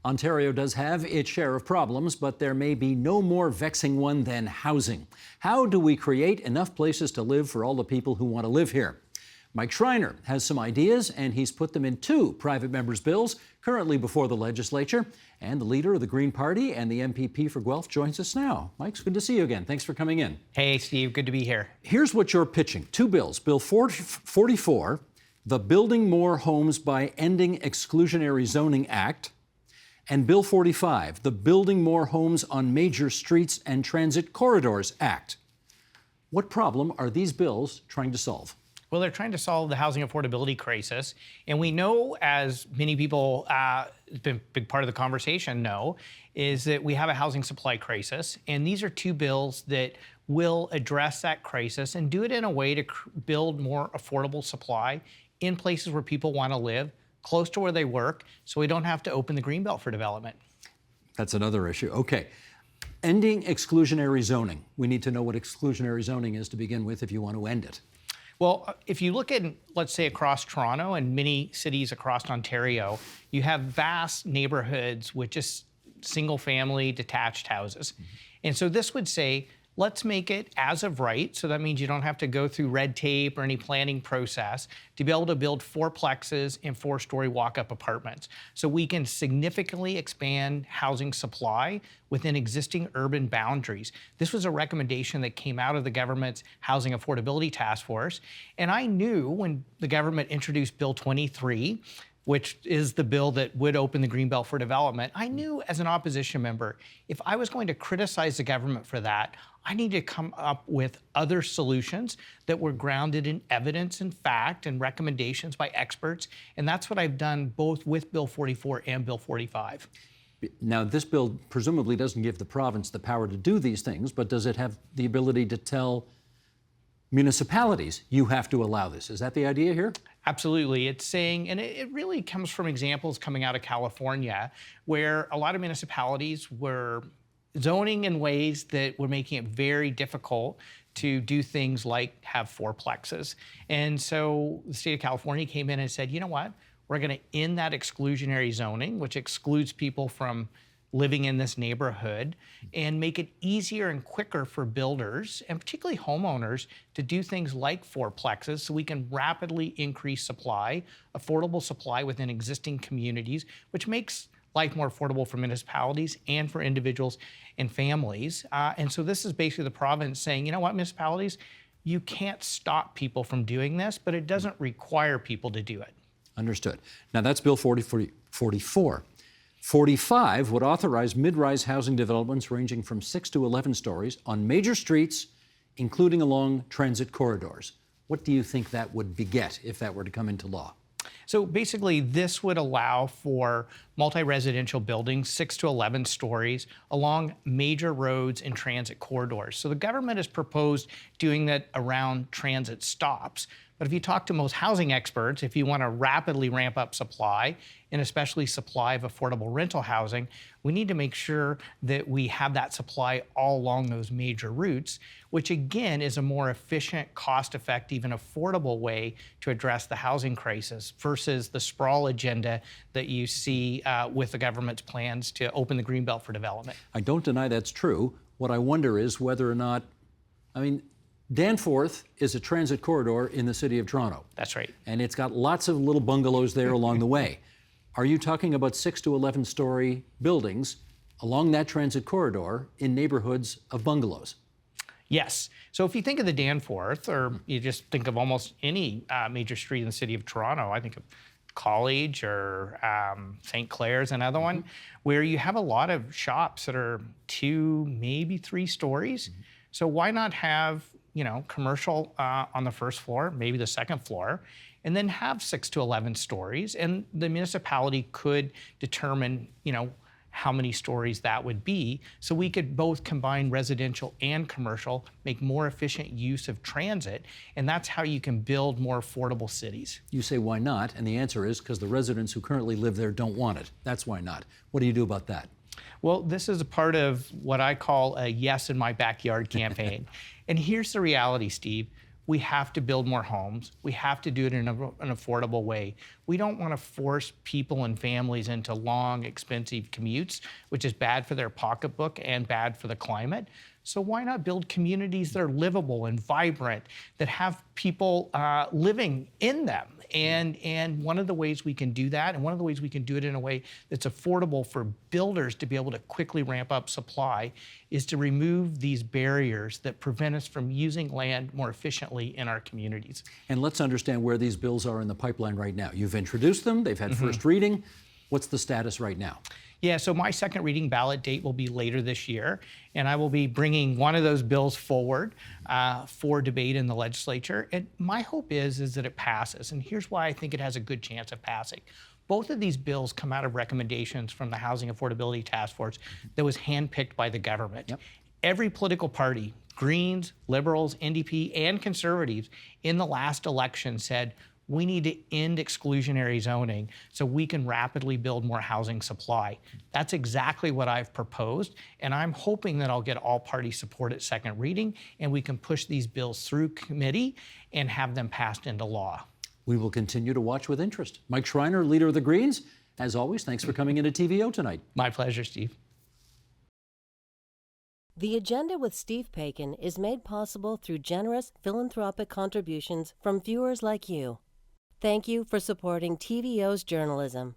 Ontario does have its share of problems, but there may be no more vexing one than housing. How do we create enough places to live for all the people who want to live here? Mike Schreiner has some ideas, and he's put them in two private members' bills currently before the legislature. And the leader of the Green Party and the MPP for Guelph joins us now. Mike, it's good to see you again. Thanks for coming in. Hey, Steve. Good to be here. Here's what you're pitching. Two bills. Bill 44, the Building More Homes by Ending Exclusionary Zoning Act, and Bill 45, the Building More Homes on Major Streets and Transit Corridors Act. What problem are these bills trying to solve? Well, they're trying to solve the housing affordability crisis. And we know, as many people, it's been a big part of the conversation know, is that we have a housing supply crisis. And these are two bills that will address that crisis and do it in a way to build more affordable supply in places where people want to live, close to where they work, so we don't have to open the Greenbelt for development. That's another issue. Okay. Ending exclusionary zoning. We need to know what exclusionary zoning is to begin with if you want to end it. Well, if you look at, let's say, across Toronto and many cities across Ontario, you have vast neighborhoods with just single-family detached houses. Mm-hmm. And so this would say, let's make it as of right, so that means you don't have to go through red tape or any planning process to be able to build fourplexes and four-story walk-up apartments. So we can significantly expand housing supply within existing urban boundaries. This was a recommendation that came out of the government's Housing Affordability Task Force. And I knew when the government introduced Bill 23, which is the bill that would open the Greenbelt for development, I knew as an opposition member, if I was going to criticize the government for that, I need to come up with other solutions that were grounded in evidence and fact and recommendations by experts. And that's what I've done both with Bill 44 and Bill 45. Now, this bill presumably doesn't give the province the power to do these things, but does it have the ability to tell municipalities, you have to allow this? Is that the idea here? Absolutely. It's saying, and it really comes from examples coming out of California, where a lot of municipalities were zoning in ways that were making it very difficult to do things like have fourplexes. And so the state of California came in and said, you know what, we're going to end that exclusionary zoning, which excludes people from living in this neighborhood, and make it easier and quicker for builders, and particularly homeowners, to do things like fourplexes so we can rapidly increase supply, affordable supply within existing communities, which makes life more affordable for municipalities and for individuals and families. And so this is basically the province saying, you know what, municipalities, you can't stop people from doing this, but it doesn't require people to do it. Understood. Now that's Bill 44. 45 would authorize mid-rise housing developments ranging from 6 to 11 stories on major streets, including along transit corridors. What do you think that would beget if that were to come into law? So basically, this would allow for multi-residential buildings, 6 to 11 stories, along major roads and transit corridors. So the government has proposed doing that around transit stops. But if you talk to most housing experts, if you want to rapidly ramp up supply, and especially supply of affordable rental housing, we need to make sure that we have that supply all along those major routes, which again is a more efficient, cost-effective, and affordable way to address the housing crisis versus the sprawl agenda that you see with the government's plans to open the Greenbelt for development. I don't deny that's true. What I wonder is whether or not, Danforth is a transit corridor in the city of Toronto. That's right. And it's got lots of little bungalows there along the way. Are you talking about 6 to 11 story buildings along that transit corridor in neighborhoods of bungalows? Yes. So if you think of the Danforth, or you just think of almost any major street in the city of Toronto, I think of College or St. Clair's, another one, where you have a lot of shops that are 2, maybe 3 stories. So why not have commercial on the first floor, maybe the second floor, and then have 6 to 11 stories, and the municipality could determine, how many stories that would be, so we could both combine residential and commercial, make more efficient use of transit, and that's how you can build more affordable cities. You say, why not? And the answer is because the residents who currently live there don't want it. That's why not. What do you do about that? Well, this is a part of what I call a Yes in My Backyard campaign. And here's the reality, Steve. we have to build more homes. We have to do it in an affordable way. We don't want to force people and families into long, expensive commutes, which is bad for their pocketbook and bad for the climate. So why not build communities that are livable and vibrant, that have people living in them? And one of the ways we can do that, and one of the ways we can do it in a way that's affordable for builders to be able to quickly ramp up supply, is to remove these barriers that prevent us from using land more efficiently in our communities. And let's understand where these bills are in the pipeline right now. You've introduced them, they've had first reading. What's the status right now? Yeah, so my second reading ballot date will be later this year, and I will be bringing one of those bills forward for debate in the legislature. And my hope is that it passes, and here's why I think it has a good chance of passing. Both of these bills come out of recommendations from the Housing Affordability Task Force that was handpicked by the government. Yep. Every political party, Greens, Liberals, NDP, and Conservatives, in the last election said, we need to end exclusionary zoning so we can rapidly build more housing supply. That's exactly what I've proposed, and I'm hoping that I'll get all party support at second reading, and we can push these bills through committee and have them passed into law. We will continue to watch with interest. Mike Schreiner, leader of the Greens, as always, thanks for coming into TVO tonight. My pleasure, Steve. The Agenda with Steve Paikin is made possible through generous philanthropic contributions from viewers like you. Thank you for supporting TVO's journalism.